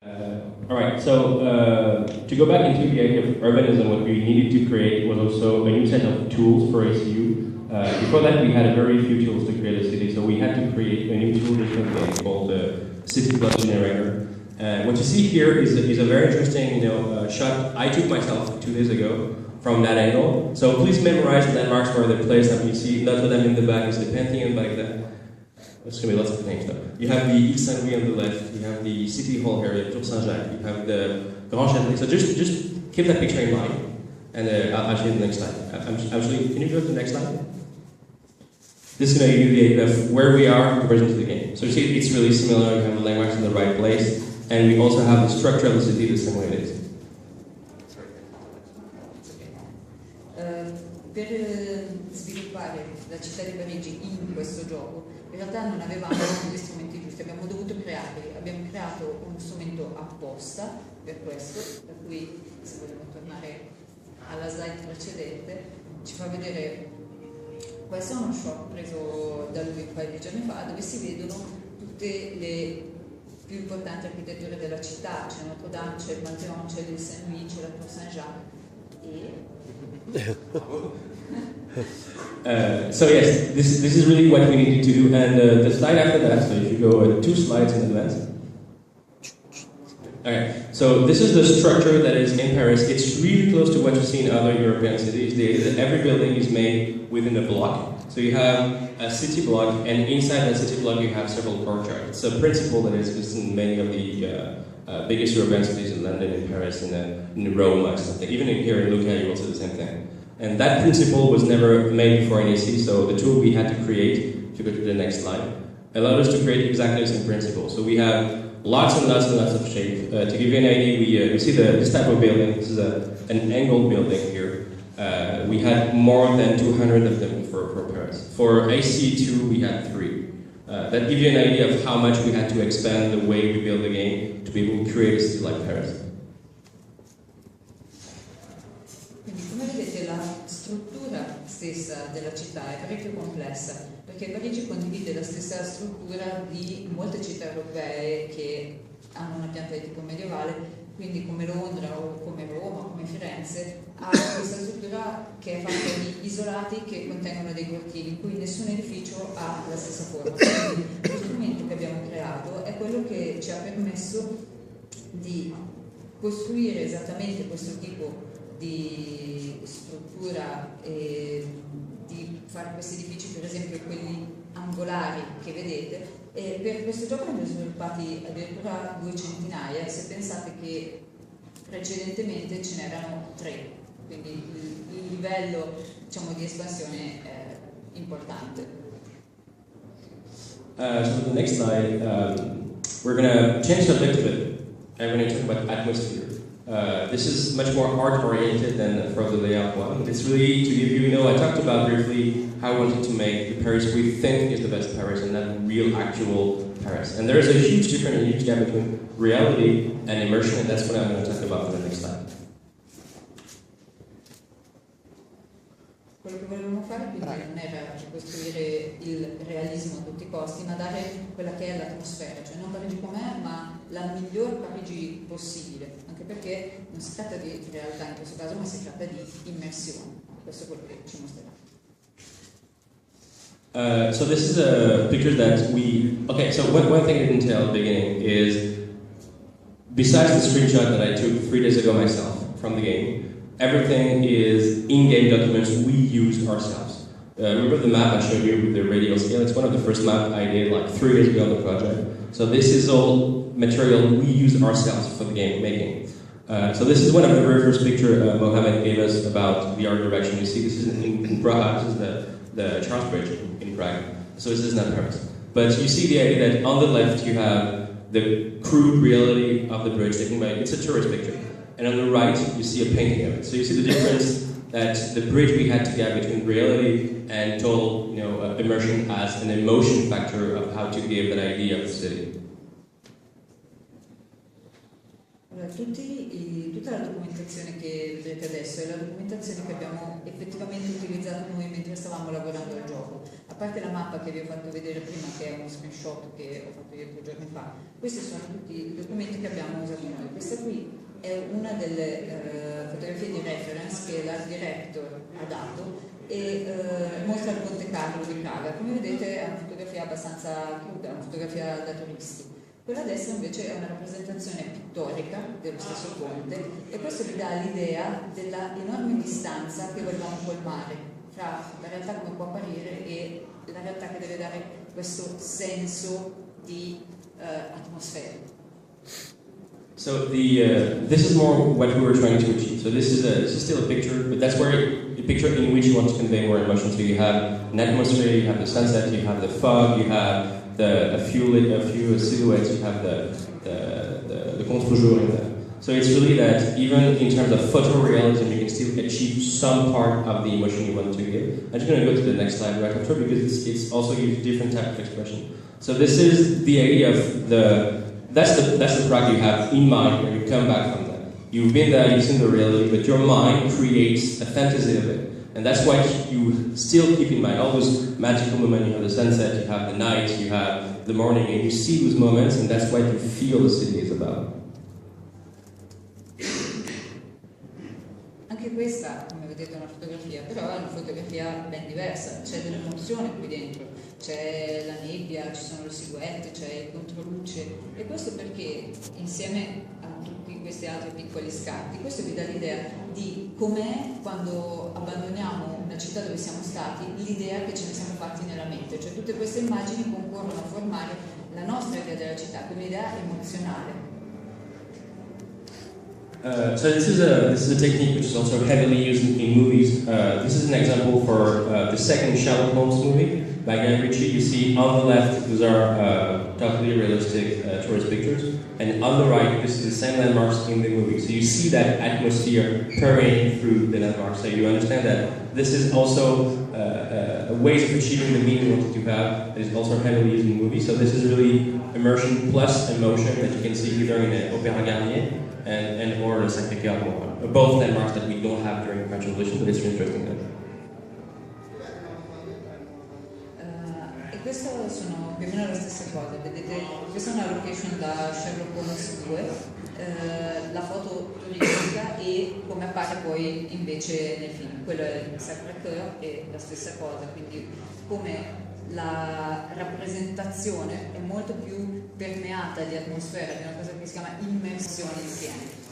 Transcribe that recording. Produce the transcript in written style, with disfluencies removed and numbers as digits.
All right, so to go back into the idea of urbanism, what we needed to create was also a new set of tools for ACU. Before that, we had very few tools to create a city, so we had to create a new tool called the City Plus Generator. What you see here is a very interesting shot I took myself 2 days ago from that angle. So please memorize the landmarks where they're placed. You see Notre Dame in the back, is the Pantheon back there. There's going to be lots of names though. You have the Ile Saint-Louis on the left, you have the City Hall area, Tour Saint-Jacques, you have the Grand Châtelet. So just keep that picture in mind, and I'll show you the next slide. Actually, can you go to the next slide? This is going to give you the idea of where we are in comparison to the game. So you see it's really similar, you have the landmarks in the right place, and we also have the structure of the city the same way it is. Per sviluppare la città di Parigi in questo gioco, in realtà non avevamo gli strumenti giusti, abbiamo dovuto crearli, abbiamo creato un strumento apposta per questo, per cui se vogliamo tornare alla slide precedente, ci fa vedere, questo è uno shot preso da lui un paio di giorni fa, dove si vedono tutte le più importanti architetture della città, c'è Notre Dame, c'è il Pantheon, c'è l'Ile Saint-Louis, c'è la Tour Saint-Jacques e... So yes, this is really what we needed to do, and the slide after that, so if you go 2 slides in advance. Okay, so this is the structure that is in Paris. It's really close to what you see in other European cities. The idea that every building is made within a block. So you have a city block, and inside that city block you have several courtyards. It's a principle that is used in many of the biggest European cities, in London, in Paris, in Rome, or something. Even here in Lucca, you will see the same thing. And that principle was never made before in AC, so the tool we had to create, if you go to the next slide, allowed us to create exactly the same principle. So we have lots and lots and lots of shape. To give you an idea, we see this type of building. This is an angled building here. We had more than 200 of them for Paris. For AC2, we had 3. That gives you an idea of how much we had to expand the way we build the game to be able to create a city like Paris. La struttura stessa della città è parecchio complessa, perché Parigi condivide la stessa struttura di molte città europee che hanno una pianta di tipo medievale, quindi come Londra o come Roma o come Firenze ha questa struttura che è fatta di isolati che contengono dei cortili, in cui nessun edificio ha la stessa forma. Quindi lo strumento che abbiamo creato è quello che ci ha permesso di costruire esattamente questo tipo di struttura e di fare questi edifici, per esempio quelli angolari che vedete, e per questo gioco ne abbiamo sviluppati addirittura 2 centinaia, se pensate che precedentemente ce n'erano 3, quindi il livello, diciamo, di espansione è importante. So the next slide, we're going to change the subject a bit. I'm going to talk about atmosphere. This is much more art-oriented than for the layout one. It's really to give you, I talked about briefly how I wanted to make the Paris we think is the best Paris and not real, actual Paris. And there is a huge difference, a huge gap between reality and immersion, and that's what I'm going to talk about for the next slide. Quello che volevamo fare quindi non era costruire il realismo a tutti i costi, ma dare quella che è l'atmosfera, cioè non Parigi com'è, ma la miglior Parigi possibile, anche perché non si tratta di realtà in questo caso, ma si tratta di immersione. Questo è quello che ci mostrerà. So this is a picture that okay, so one thing I didn't tell at the beginning is, besides the screenshot that I took 3 days ago myself from the game, everything is in-game documents we use ourselves. Remember the map I showed you with the radial scale? It's one of the first maps I did like 3 years ago on the project. So this is all material we use ourselves for the game making. So this is one of the very first pictures Mohammed gave us about the art direction. You see this is in Prague, this is the Charles Bridge in Prague. So this is not Paris. But you see the idea that on the left you have the crude reality of the bridge taken by, it's a tourist picture. And on the right, you see a painting of it. So you see the difference that the bridge we had to get between reality and total, immersion as an emotion factor of how to give that idea of the city. Allora, tutta la documentazione che vedrete adesso è la documentazione che abbiamo effettivamente utilizzato noi mentre stavamo lavorando al gioco. a parte la mappa che vi ho fatto vedere prima, che è uno screenshot che ho fatto io 2 giorni fa, questi sono tutti i documenti che abbiamo usato noi. Questa qui è una delle fotografie di reference che l'art director ha dato e mostra il Ponte Carlo di Praga. Come vedete è una fotografia abbastanza cruda, una fotografia da turisti. Quella a destra invece è una rappresentazione pittorica dello stesso ponte e questo vi dà l'idea della enorme distanza che volevamo colmare tra la realtà come può apparire e la realtà che deve dare questo senso di atmosfera. So this is more what we were trying to achieve. So this is still a picture, but that's where a picture in which you want to convey more emotion. So you have an atmosphere, you have the sunset, you have the fog, you have a few silhouettes, you have the contre-jour in there. So it's really that even in terms of photorealism, you can still achieve some part of the emotion you want to give. I'm just going to go to the next slide right after because it's also gives different type of expression. So this is the idea of that's the Prague you have in mind when you come back from that. You've been there, you've seen the reality, but your mind creates a fantasy of it. And that's what you still keep in mind. All those magical moments, you have the sunset, you have the night, you have the morning, and you see those moments, and that's what you feel the city is about. Anche questa, come vedete, è una fotografia, però è una fotografia ben diversa, c'è dell'emozione qui dentro, c'è la nebbia, ci sono le silhouette, c'è il controluce, e questo perché insieme a tutti questi altri piccoli scatti, questo vi dà l'idea di com'è quando abbandoniamo una città dove siamo stati, l'idea che ce ne siamo fatti nella mente, cioè tutte queste immagini concorrono a formare la nostra idea della città, quell'idea emozionale. So this is a technique which is also heavily used in movies. This is an example for the second Sherlock Holmes movie by Guy Ritchie. You see on the left, those are totally realistic tourist pictures, and on the right, this is the same landmarks in the movie. So you see that atmosphere permeating through the landmarks. So you understand that this is also a way of achieving the meaning you wanted to have that is also heavily used in movies. So this is really immersion plus emotion that you can see either in Opéra Garnier and or the Sacré-Cœur, both landmarks that we don't have during the French Revolution, but it's interesting. E queste sono più o meno la stessa cosa, vedete, questa è una location da Sherlock Holmes 2, la foto turistica e come appare poi invece nel film, quello è il Sacré-Cœur e la stessa cosa, quindi come la rappresentazione è molto più permeata di atmosfera, di una cosa che si chiama immersione in pieno.